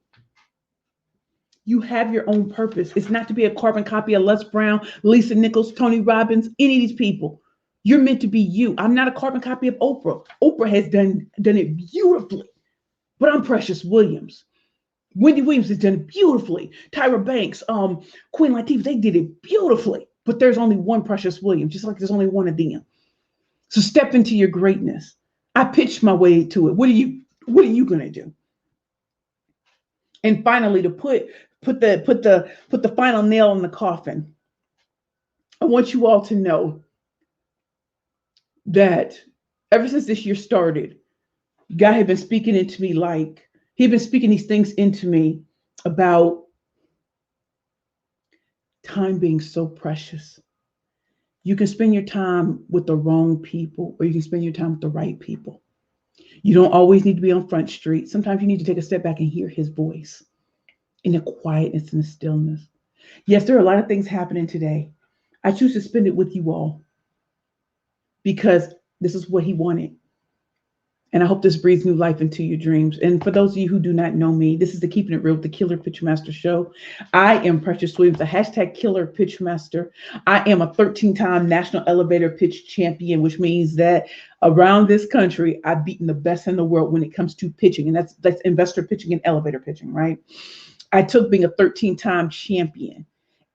A: You have your own purpose. It's not to be a carbon copy of Les Brown, Lisa Nichols, Tony Robbins, any of these people. You're meant to be you. I'm not a carbon copy of Oprah. Oprah has done it beautifully. But I'm Precious Williams. Wendy Williams has done it beautifully. Tyra Banks, Queen Latifah, they did it beautifully. But there's only one Precious Williams, just like there's only one of them. So step into your greatness. I pitched my way to it. What are you gonna do? And finally, to put the final nail in the coffin, I want you all to know that ever since this year started, God had been speaking into me he'd been speaking these things into me about time being so precious. You can spend your time with the wrong people, or you can spend your time with the right people. You don't always need to be on Front Street. Sometimes you need to take a step back and hear his voice in the quietness and the stillness. Yes, there are a lot of things happening today. I choose to spend it with you all because this is what he wanted. And I hope this breathes new life into your dreams. And for those of you who do not know me, this is the Keeping It Real with the Killer Pitchmaster show. I am Precious Williams, the hashtag Killer Pitchmaster. I am a 13-time national elevator pitch champion, which means that around this country, I've beaten the best in the world when it comes to pitching. And that's investor pitching and elevator pitching, right? I took being a 13-time champion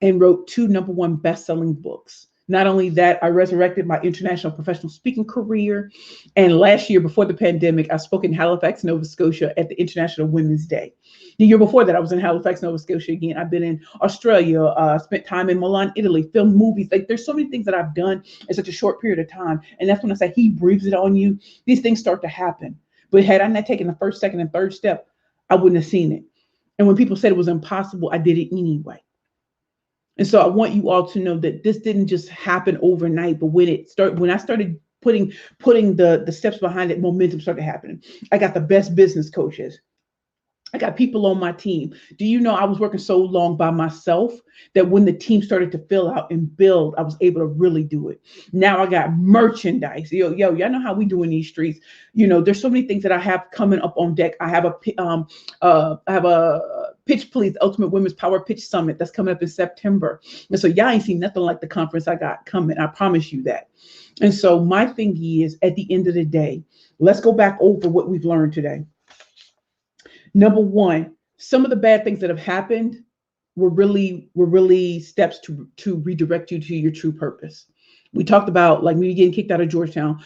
A: and wrote 2 #1 best-selling books Not only that, I resurrected my international professional speaking career. And last year, before the pandemic, I spoke in Halifax, Nova Scotia at the International Women's Day. The year before that, I was in Halifax, Nova Scotia again. I've been in Australia, spent time in Milan, Italy, filmed movies. Like there's so many things that I've done in such a short period of time. And that's when I say he breathes it on you. These things start to happen. But had I not taken the first, second, and third step, I wouldn't have seen it. And when people said it was impossible, I did it anyway. And so I want you all to know that this didn't just happen overnight, but when I started putting the steps behind it, momentum started happening. I got the best business coaches. I got people on my team. Do you know I was working so long by myself that when the team started to fill out and build, I was able to really do it. Now I got merchandise. Y'all know how we do in these streets. There's so many things that I have coming up on deck. I have a Pitch Please Ultimate Women's Power Pitch Summit that's coming up in September. And so y'all ain't seen nothing like the conference I got coming. I promise you that. And so my thing is, at the end of the day, let's go back over what we've learned today. Number one, some of the bad things that have happened were really steps to redirect you to your true purpose. We talked about like me getting kicked out of Georgetown,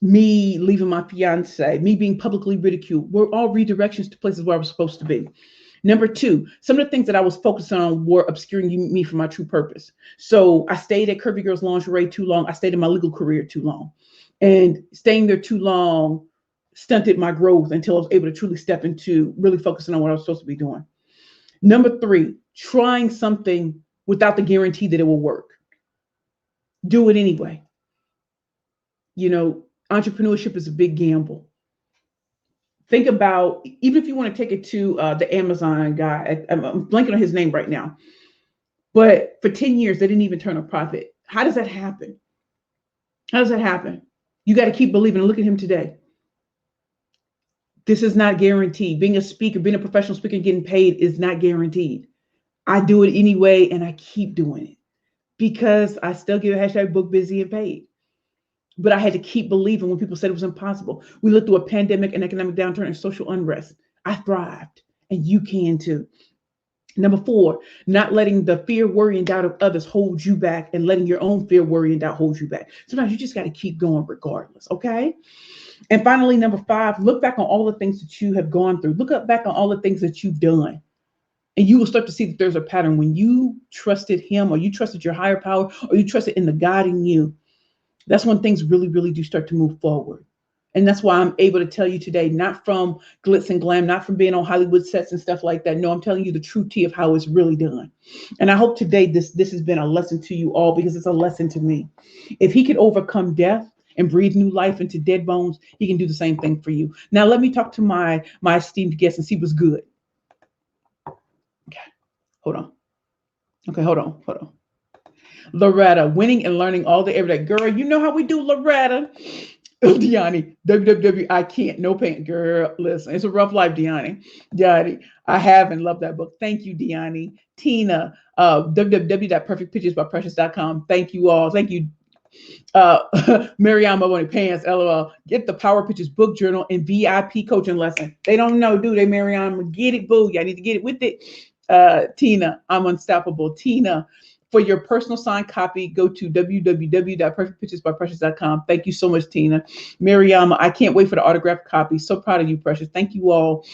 A: me leaving my fiance, me being publicly ridiculed. Were all redirections to places where I was supposed to be. Number two, some of the things that I was focusing on were obscuring me from my true purpose. So I stayed at Curvy Girls Lingerie too long. I stayed in my legal career too long. And staying there too long stunted my growth until I was able to truly step into really focusing on what I was supposed to be doing. Number three, trying something without the guarantee that it will work. Do it anyway. Entrepreneurship is a big gamble. Think about, even if you want to take it to the Amazon guy, I'm blanking on his name right now, but for 10 years, they didn't even turn a profit. How does that happen? You got to keep believing. Look at him today. This is not guaranteed. Being a speaker, being a professional speaker, getting paid is not guaranteed. I do it anyway, and I keep doing it because I still get a # book busy and paid. But I had to keep believing when people said it was impossible. We lived through a pandemic, an economic downturn, and social unrest. I thrived, and you can too. Number four, not letting the fear, worry, and doubt of others hold you back and letting your own fear, worry, and doubt hold you back. Sometimes you just got to keep going regardless, okay? And finally, number five, look back on all the things that you have gone through. Look back on all the things that you've done. And you will start to see that there's a pattern. When you trusted him, or you trusted your higher power, or you trusted in the God in you, that's when things really, really do start to move forward. And that's why I'm able to tell you today, not from glitz and glam, not from being on Hollywood sets and stuff like that. No, I'm telling you the true tea of how it's really done. And I hope today this has been a lesson to you all, because it's a lesson to me. If he could overcome death and breathe new life into dead bones, he can do the same thing for you. Now, let me talk to my esteemed guest and see what's good. Okay, hold on. Loretta, winning and learning all the everyday. Girl, you know how we do, Loretta. Deani, www, I can't, no pain. Girl, listen, it's a rough life, Deani. I have and love that book. Thank you, Deani. Tina, www.perfectpitchesbyprecious.com. Thank you all. Thank you. Mariama Money Pants, LOL. Get the Power Pitches book journal and VIP coaching lesson. They don't know, do they, Mariama? Get it, boo. Y'all need to get it with it. Tina, I'm unstoppable. Tina, for your personal signed copy, go to www.perfectpitchesbyprecious.com. Thank you so much, Tina. Mariama, I can't wait for the autographed copy. So proud of you, Precious. Thank you all.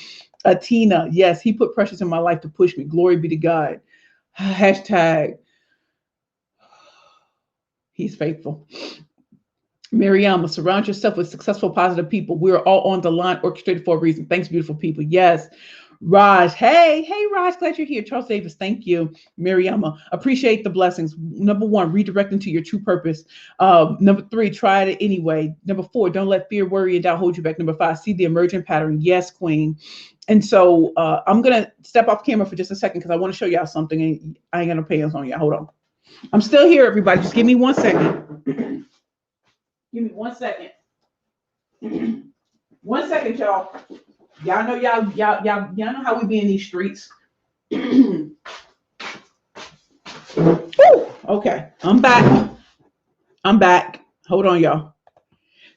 A: Tina, yes, he put Precious in my life to push me. Glory be to God. Hashtag, he's faithful. Mariama, surround yourself with successful, positive people. We're all on the line, orchestrated for a reason. Thanks, beautiful people. Yes. Raj, hey, Raj, glad you're here. Charles Davis, thank you. Mariama, appreciate the blessings. Number one, redirecting to your true purpose. Number three, try it anyway. Number four, don't let fear, worry, and doubt hold you back. Number five, see the emergent pattern. Yes, Queen. And so I'm going to step off camera for just a second because I want to show y'all something, and I ain't going to pay us on y'all. Hold on. I'm still here, everybody. Just give me 1 second. Give me 1 second. 1 second, y'all. Y'all know know how we be in these streets. Okay, I'm back. Hold on, y'all.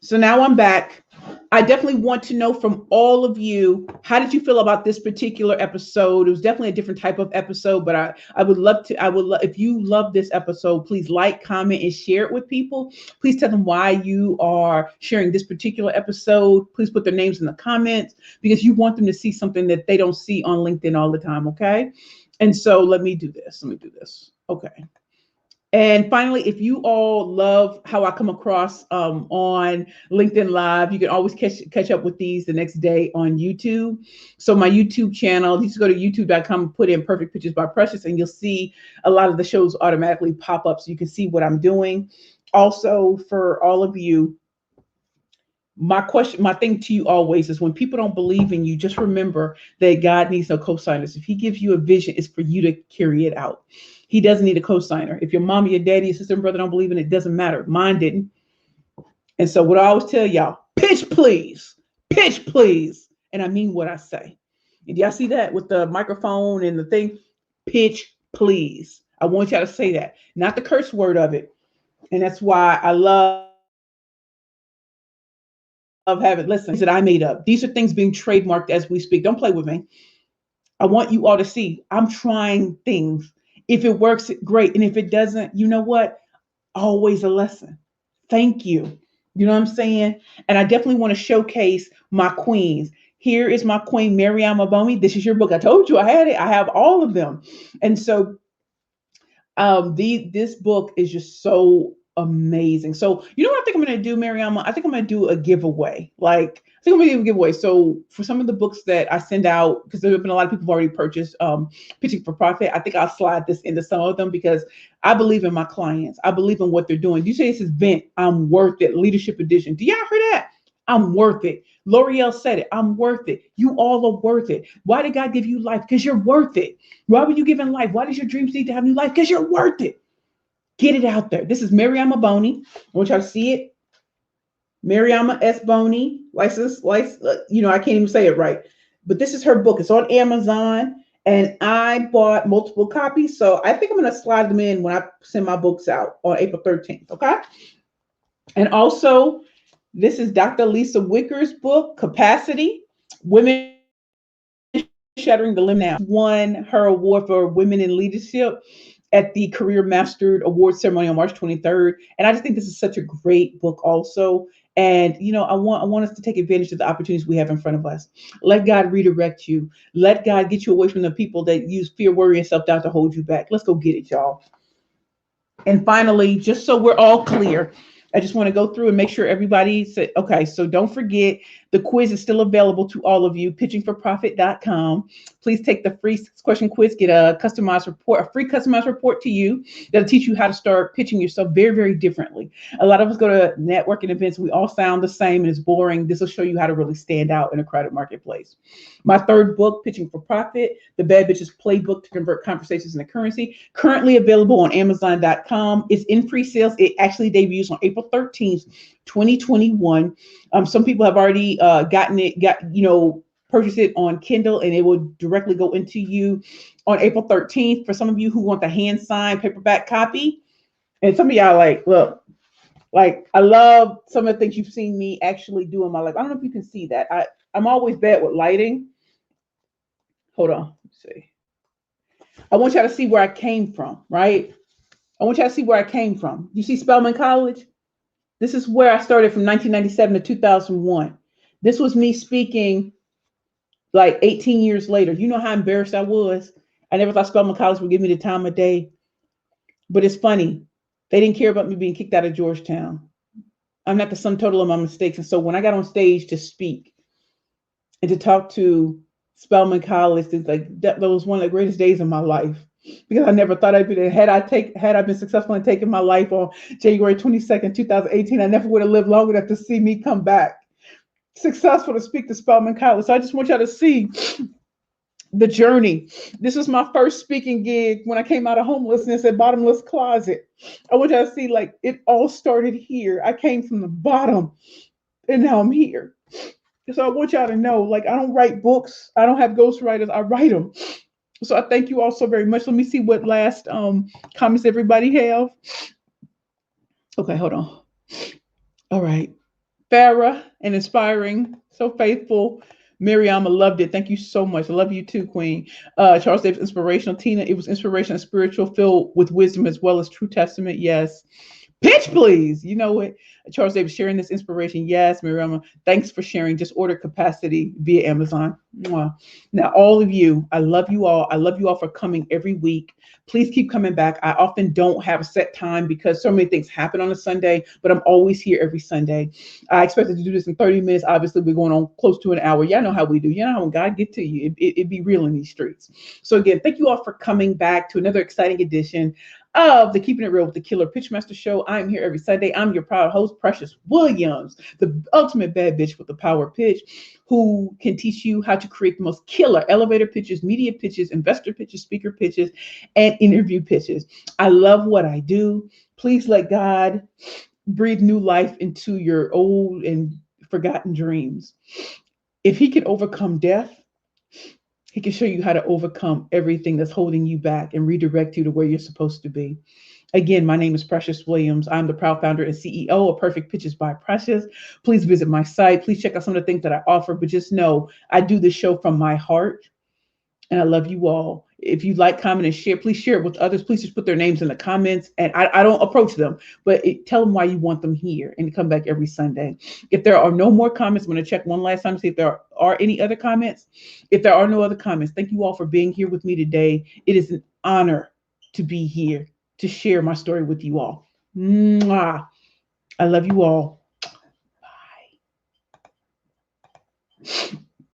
A: So now I'm back. I definitely want to know from all of you, how did you feel about this particular episode? It was definitely a different type of episode, but I would love to, if you love this episode, please like, comment, and share it with people. Please tell them why you are sharing this particular episode. Please put their names in the comments because you want them to see something that they don't see on LinkedIn all the time, okay? And so let me do this. Okay. And finally, if you all love how I come across on LinkedIn Live, you can always catch up with these the next day on YouTube. So my YouTube channel, you just go to youtube.com and put in Perfect Pictures by Precious, and you'll see a lot of the shows automatically pop up so you can see what I'm doing. Also, for all of you, my thing to you always is when people don't believe in you, just remember that God needs no co-signers. If he gives you a vision, it's for you to carry it out. He doesn't need a co-signer. If your mom, your daddy, your sister, and brother don't believe in it, it doesn't matter. Mine didn't. And so what I always tell y'all, pitch please, pitch please. And I mean what I say. And y'all see that with the microphone and the thing? Pitch please. I want y'all to say that, not the curse word of it. And that's why I love having, listen, that I made up. These are things being trademarked as we speak. Don't play with me. I want you all to see I'm trying things. If it works, great. And if it doesn't, you know what? Always a lesson. Thank you. You know what I'm saying? And I definitely want to showcase my queens. Here is my queen, Mariama Abomi. This is your book. I told you I had it. I have all of them. And so this book is just so amazing. So you know what I think I'm going to do, Mariama? I think I'm going to do a giveaway. I think I'm going to do a giveaway. So for some of the books that I send out, because there have been a lot of people who've already purchased Pitching for Profit, I think I'll slide this into some of them because I believe in my clients. I believe in what they're doing. You say this is Vent, I'm worth it. Leadership Edition. Do y'all hear that? I'm worth it. L'Oreal said it. I'm worth it. You all are worth it. Why did God give you life? Because you're worth it. Why were you given life? Why does your dreams need to have new life? Because you're worth it. Get it out there. This is Mariama Boney. I want y'all to see it. Mariama S. Boney. I can't even say it right. But this is her book. It's on Amazon. And I bought multiple copies. So I think I'm going to slide them in when I send my books out on April 13th. Okay. And also, this is Dr. Lisa Wicker's book, Capacity, Women Shattering the Limit. Now won her award for Women in Leadership at the Career Mastered Award ceremony on March 23rd. And I just think this is such a great book also. And, I want us to take advantage of the opportunities we have in front of us. Let God redirect you. Let God get you away from the people that use fear, worry, and self-doubt to hold you back. Let's go get it, y'all. And finally, just so we're all clear, I just want to go through and make sure everybody said, okay, so don't forget, the quiz is still available to all of you, pitchingforprofit.com. Please take the free 6-question quiz, get a customized report, a free customized report to you that'll teach you how to start pitching yourself very, very differently. A lot of us go to networking events, we all sound the same and it's boring. This will show you how to really stand out in a crowded marketplace. My third book, Pitching for Profit, The Bad Bitches Playbook to Convert Conversations into Currency, currently available on Amazon.com. It's in pre-sales. It actually debuts on April 13th, 2021. Some people have already purchased it on Kindle, and it will directly go into you on April 13th. For some of you who want the hand-signed paperback copy, and some of y'all look, I love some of the things you've seen me actually do in my life. I don't know if you can see that. I'm always bad with lighting. Hold on. Let's see. I want y'all to see where I came from, right? I want y'all to see where I came from. You see Spelman College? This is where I started from 1997 to 2001. This was me speaking 18 years later. You know how embarrassed I was? I never thought Spelman College would give me the time of day. But it's funny. They didn't care about me being kicked out of Georgetown. I'm not the sum total of my mistakes. And so when I got on stage to speak and to talk to Spelman College, that was one of the greatest days of my life, because I never thought I'd be there. Had I been successful in taking my life on January 22nd, 2018, I never would have lived long enough to see me come back successful to speak to Spelman College. So I just want y'all to see the journey. This was my first speaking gig when I came out of homelessness at Bottomless Closet. I want y'all to see it all started here. I came from the bottom and now I'm here. So I want y'all to know, I don't write books. I don't have ghostwriters. I write them. So I thank you all so very much. Let me see what last comments everybody have. Okay, hold on. All right. Farah and inspiring, so faithful. Miriam, I loved it. Thank you so much. I love you too, Queen. Charles Davis, inspirational. Tina, it was inspirational and spiritual, filled with wisdom as well as true testament. Yes. Pitch, please. You know what? Charles Davis sharing this inspiration. Yes, Miriam. Thanks for sharing. Just order capacity via Amazon. Mwah. Now, all of you, I love you all. I love you all for coming every week. Please keep coming back. I often don't have a set time because so many things happen on a Sunday, but I'm always here every Sunday. I expected to do this in 30 minutes. Obviously, we're going on close to an hour. Y'all know how we do. You know how when God get to you, it be real in these streets. So again, thank you all for coming back to another exciting edition of the Keeping It Real with the Killer Pitchmaster Show. I'm here every Sunday. I'm your proud host, Precious Williams, the ultimate bad bitch with the power pitch, who can teach you how to create the most killer elevator pitches, media pitches, investor pitches, speaker pitches, and interview pitches. I love what I do. Please let God breathe new life into your old and forgotten dreams. If he can overcome death, he can show you how to overcome everything that's holding you back and redirect you to where you're supposed to be. Again, my name is Precious Williams. I'm the proud founder and CEO of Perfect Pitches by Precious. Please visit my site. Please check out some of the things that I offer, but just know I do this show from my heart. And I love you all. If you like, comment, and share, please share it with others. Please just put their names in the comments. And I don't approach them, but tell them why you want them here and come back every Sunday. If there are no more comments, I'm going to check one last time to see if there are any other comments. If there are no other comments, thank you all for being here with me today. It is an honor to be here to share my story with you all. Mwah. I love you all. Bye.